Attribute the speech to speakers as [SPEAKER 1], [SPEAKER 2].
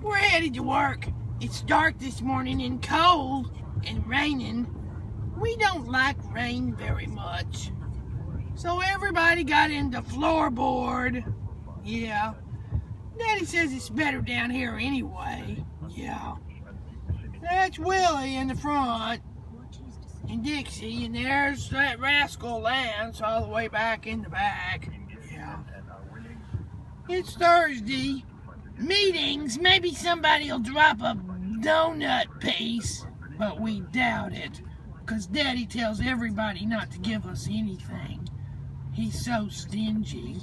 [SPEAKER 1] We're headed to work. It's dark this morning and cold and raining. We don't like rain very much. So everybody got into floorboard. Yeah. Daddy says it's better down here anyway. Yeah. That's Willie in the front. And Dixie, and there's that rascal Lance all the way back in the back. Yeah. It's Thursday. Meetings, maybe somebody will drop a donut piece, but we doubt it, because Daddy tells everybody not to give us anything. He's so stingy.